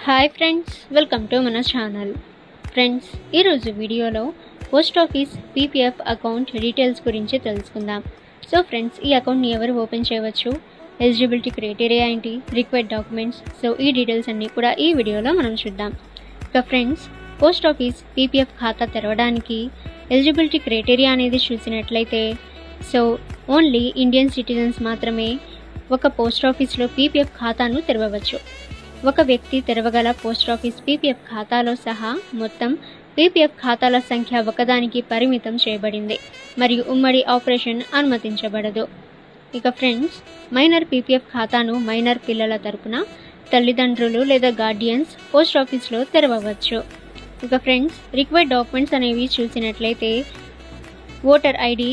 Hi friends, welcome to మన channel. Friends, ఈరోజు వీడియోలో post office PPF account details గురించి తెలుసుకుందాం. సో ఫ్రెండ్స్, ఈ అకౌంట్ని ఎవరు ఓపెన్ చేయవచ్చు, ఎలిజిబిలిటీ క్రైటీరియా ఏంటి, రిక్వైర్డ్ డాక్యుమెంట్స్, సో ఈ డీటెయిల్స్ అన్నీ కూడా ఈ వీడియోలో మనం చూద్దాం. ఇక ఫ్రెండ్స్, పోస్ట్ ఆఫీస్ పీపీఎఫ్ ఖాతా తెరవడానికి ఎలిజిబిలిటీ క్రైటీరియా అనేది చూసినట్లయితే సో ఓన్లీ ఇండియన్ సిటిజన్స్ మాత్రమే ఒక పోస్ట్ ఆఫీస్లో పీపీఎఫ్ ఖాతాను తెరవవచ్చు. ఒక వ్యక్తి తెరవగల పోస్ట్ ఆఫీస్ పీపీఎఫ్ ఖాతాలో సహా మొత్తం పీపీఎఫ్ ఖాతాల సంఖ్య ఒకదానికి పరిమితం చేయబడింది మరియు ఉమ్మడి ఆపరేషన్ అనుమతించబడదు. ఇక ఫ్రెండ్స్, మైనర్ పీపీఎఫ్ ఖాతాను మైనర్ పిల్లల తరపున తల్లిదండ్రులు లేదా గార్డియన్స్ పోస్ట్ ఆఫీస్లో తెరవవచ్చు. ఇక ఫ్రెండ్స్, రిక్వైర్డ్ డాక్యుమెంట్స్ అనేవి చూసినట్లయితే voter ID,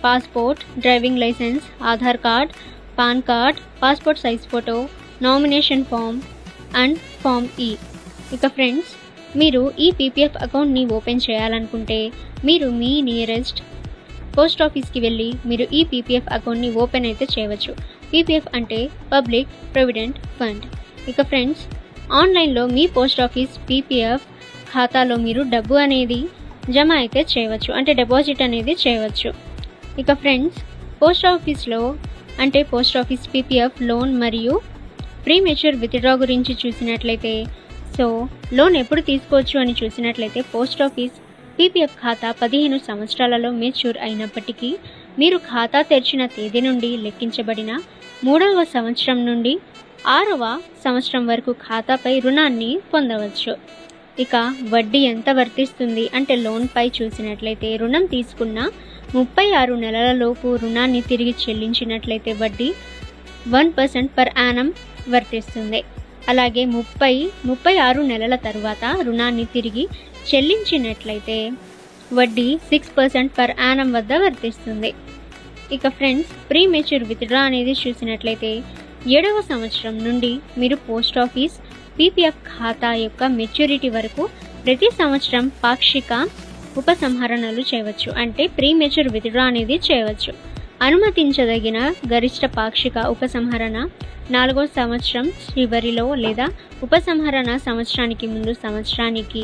passport, driving licence, Aadhaar card, PAN card, passport size photo, nomination form and form ఈ. ఇక ఫ్రెండ్స్, మీరు ఈ పీపీఎఫ్ అకౌంట్ని ఓపెన్ చేయాలనుకుంటే మీరు మీ నియరెస్ట్ పోస్ట్ ఆఫీస్కి వెళ్ళి మీరు ఈ పీపీఎఫ్ అకౌంట్ని ఓపెన్ అయితే చేయవచ్చు. పీపీఎఫ్ అంటే పబ్లిక్ ప్రావిడెంట్ ఫండ్. ఇక ఫ్రెండ్స్, ఆన్లైన్లో మీ పోస్ట్ ఆఫీస్ పీపీఎఫ్ ఖాతాలో మీరు డబ్బు అనేది జమ అయితే చేయవచ్చు, అంటే డిపాజిట్ అనేది చేయవచ్చు. ఇక ఫ్రెండ్స్, పోస్ట్ ఆఫీస్లో అంటే పోస్ట్ ఆఫీస్ పీపీఎఫ్ లోన్ మరియు ప్రీ మెచ్యూర్ విత్డ్రా గురించి చూసినట్లయితే సో లోన్ ఎప్పుడు తీసుకోవచ్చు అని చూసినట్లయితే పోస్ట్ ఆఫీస్ పీపీఎఫ్ ఖాతా 15 సంవత్సరాలలో మెచ్యూర్ అయినప్పటికీ మీరు ఖాతా తెరిచిన తేదీ నుండి లెక్కించబడిన 3వ సంవత్సరం నుండి 6వ సంవత్సరం వరకు ఖాతాపై రుణాన్ని పొందవచ్చు. ఇక వడ్డీ ఎంత వర్తిస్తుంది అంటే లోన్పై చూసినట్లయితే రుణం తీసుకున్న 36 నెలలలోపు రుణాన్ని తిరిగి చెల్లించినట్లయితే వడ్డీ 1% పర్ యానం వర్తిస్తుంది. అలాగే 36 నెలల తర్వాత రుణాన్ని తిరిగి చెల్లించినట్లయితే వడ్డీ 6% పర్ యానం వద్ద వర్తిస్తుంది. ఇక ఫ్రెండ్స్, ప్రీ మెచ్యూర్ విత్డ్రా అనేది చూసినట్లయితే 7వ సంవత్సరం నుండి మీరు పోస్ట్ ఆఫీస్ పీపీఎఫ్ ఖాతా యొక్క మెచ్యూరిటీ వరకు ప్రతి సంవత్సరం పాక్షిక ఉపసంహరణలు చేయవచ్చు, అంటే ప్రీ మెచ్యూర్ విత్డ్రా అనేది చేయవచ్చు. అనుమతించదగిన గరిష్ట పాక్షిక ఉపసంహరణ 4వ సంవత్సరం చివరిలో లేదా ఉపసంహరణ సంవత్సరానికి ముందు సంవత్సరానికి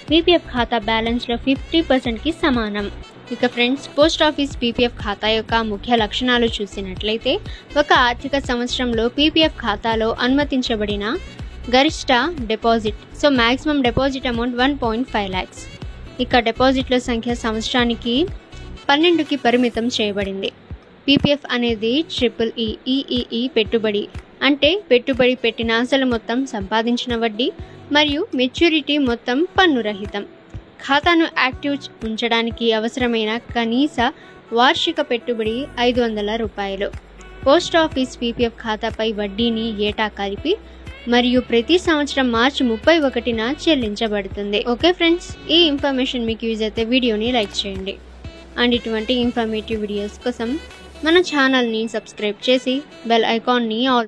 పీపీఎఫ్ ఖాతా బ్యాలెన్స్లో 50%కి సమానం. ఇక ఫ్రెండ్స్, పోస్ట్ ఆఫీస్ పీపీఎఫ్ ఖాతా యొక్క ముఖ్య లక్షణాలు చూసినట్లయితే ఒక ఆర్థిక సంవత్సరంలో పీపీఎఫ్ ఖాతాలో అనుమతించబడిన గరిష్ట deposit so maximum deposit amount 1.5 lakhs. ఇక డిపాజిట్ల సంఖ్య సంవత్సరానికి 12కి పరిమితం చేయబడింది. పీపీఎఫ్ అనేది EEE పెట్టుబడి అంటే పెట్టుబడి పెట్టిన అసలు మొత్తం, సంపాదించిన వడ్డీ మరియు మెచ్యూరిటీ మొత్తం పన్నురహితం. ఖాతాను యాక్టివ్ ఉంచడానికి అవసరమైన కనీస వార్షిక పెట్టుబడి 500 రూపాయలు. పోస్ట్ ఆఫీస్ పీపీఎఫ్ ఖాతాపై వడ్డీని ఏటా కలిపి మరియు ప్రతి సంవత్సరం మార్చి 31న చెల్లించబడుతుంది. ఓకే ఫ్రెండ్స్, ఈ ఇన్ఫర్మేషన్ మీకు యూజ్ అయితే వీడియోని లైక్ చేయండి అండ్ ఇటువంటి ఇన్ఫర్మేటివ్ వీడియోస్ కోసం మన ఛానల్ని సబ్స్క్రైబ్ చేసి బెల్ ఐకాన్ని ఆల్